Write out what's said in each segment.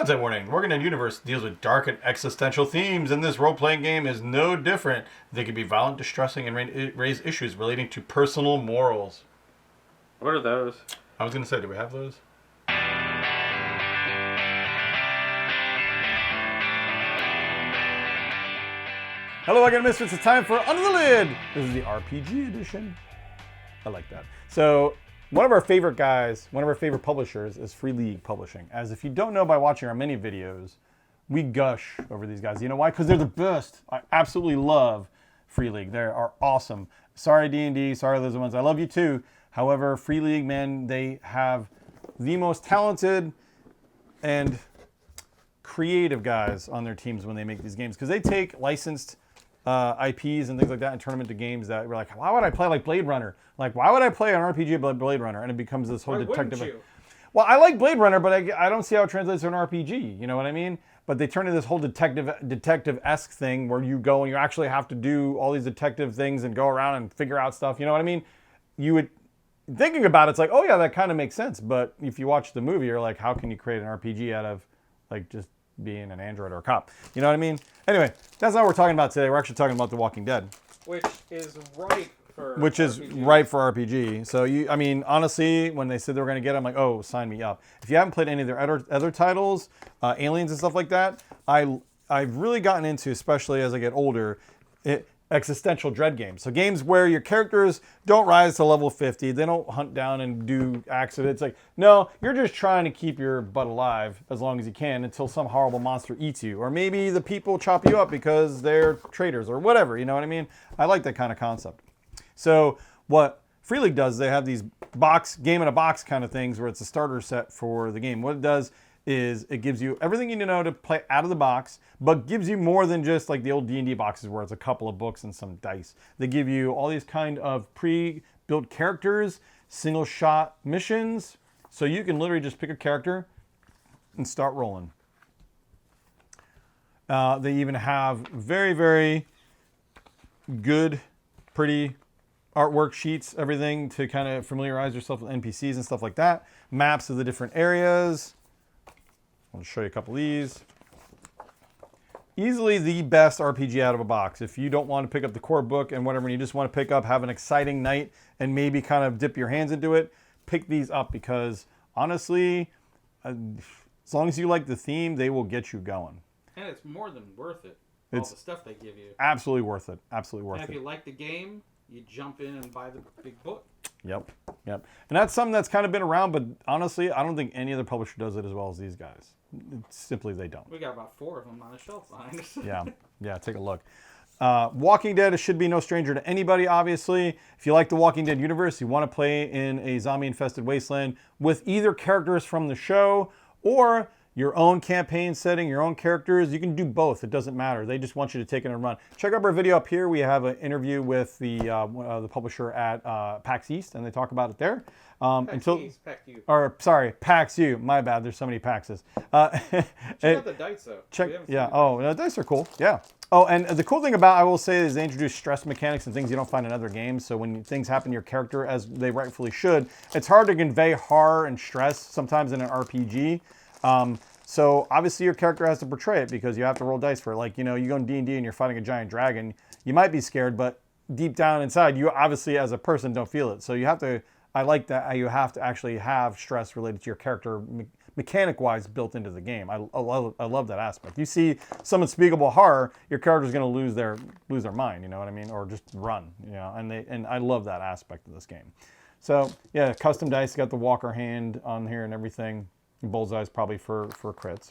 Content warning. Walking Dead Universe deals with dark and existential themes, and this role-playing game is no different. They can be violent, distressing, and raise issues relating to personal morals. What are those? I was going to say, do we have those? Hello, again, Misfits. It's time for Under the Lid. This is the RPG edition. I like that. So, one of our favorite guys, one of our favorite publishers is Free League Publishing. As if you don't know by watching our many videos, we gush over these guys. You know why? Because they're the best. I absolutely love Free League. They are awesome. Sorry, D&D. Sorry, those ones. I love you too. However, Free League, man, they have the most talented and creative guys on their teams when they make these games. Because they take licensed IPs and things like that and turn them into games that we're like, why would I play like Blade Runner? Like, why would I play an RPG about Blade Runner? And it becomes this whole detective. Why wouldn't you? Well, I like Blade Runner, but I don't see how it translates to an RPG. You know what I mean? But they turn into this whole detective-esque thing where you go and you actually have to do all these detective things and go around and figure out stuff. You know what I mean? You would, thinking about it, it's like, oh yeah, that kind of makes sense. But if you watch the movie, you're like, how can you create an RPG out of like just being an android or a cop? You know what I mean? Anyway, that's not what we're talking about today. We're actually talking about The Walking Dead. Which is right for RPG. So, I mean, honestly, when they said they were going to get it, I'm like, oh, sign me up. If you haven't played any of their other titles, Aliens and stuff like that, I've really gotten into, especially as I get older, existential dread games. So games where your characters don't rise to level 50. They don't hunt down and do accidents. Like, no, you're just trying to keep your butt alive as long as you can until some horrible monster eats you. Or maybe the people chop you up because they're traitors or whatever. You know what I mean? I like that kind of concept. So what Free League does, they have these game in a box kind of things where it's a starter set for the game. What it does is it gives you everything you need to know to play out of the box, but gives you more than just like the old D&D boxes where it's a couple of books and some dice. They give you all these kind of pre-built characters, single shot missions, so you can literally just pick a character and start rolling. They even have very, very good, pretty artwork sheets, everything to kind of familiarize yourself with NPCs and stuff like that. Maps of the different areas. I'll show you a couple of these. Easily the best RPG out of a box. If you don't want to pick up the core book and whatever, and you just want to pick up, have an exciting night, and maybe kind of dip your hands into it, pick these up because honestly, as long as you like the theme, they will get you going. And it's more than worth it. All the stuff they give you. Absolutely worth it. Absolutely worth it. And if you like the game, you jump in and buy the big book. Yep. And that's something that's kind of been around, but honestly, I don't think any other publisher does it as well as these guys. It's simply, they don't. We got about 4 of them on the shelf behind us. Yeah, take a look. Walking Dead should be no stranger to anybody, obviously. If you like the Walking Dead universe, you want to play in a zombie-infested wasteland with either characters from the show or your own campaign setting, your own characters. You can do both. It doesn't matter. They just want you to take it and run. Check out our video up here. We have an interview with the publisher at PAX East, and they talk about it there. PAX U. My bad. There's so many PAXes. Check out the dice, though. The dice are cool. Yeah. Oh, and the cool thing about, I will say, is they introduce stress mechanics and things you don't find in other games. So when things happen to your character, as they rightfully should, it's hard to convey horror and stress sometimes in an RPG. So obviously your character has to portray it because you have to roll dice for it. Like, you go in D&D and you're fighting a giant dragon, you might be scared, but deep down inside, you obviously as a person don't feel it. So you have to, I like that you have to actually have stress related to your character mechanic-wise built into the game. I love that aspect. You see some unspeakable horror, your character's going to lose their mind, you know what I mean? Or just run, and I love that aspect of this game. So yeah, custom dice, got the walker hand on here and everything. Bullseye's probably for crits.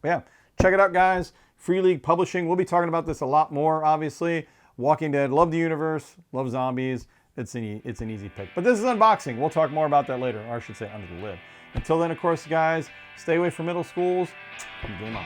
But yeah, check it out, guys. Free League Publishing. We'll be talking about this a lot more, obviously. Walking Dead. Love the universe. Love zombies. It's an easy pick. But this is unboxing. We'll talk more about that later. Or I should say under the lid. Until then, of course, guys, stay away from middle schools. Game on.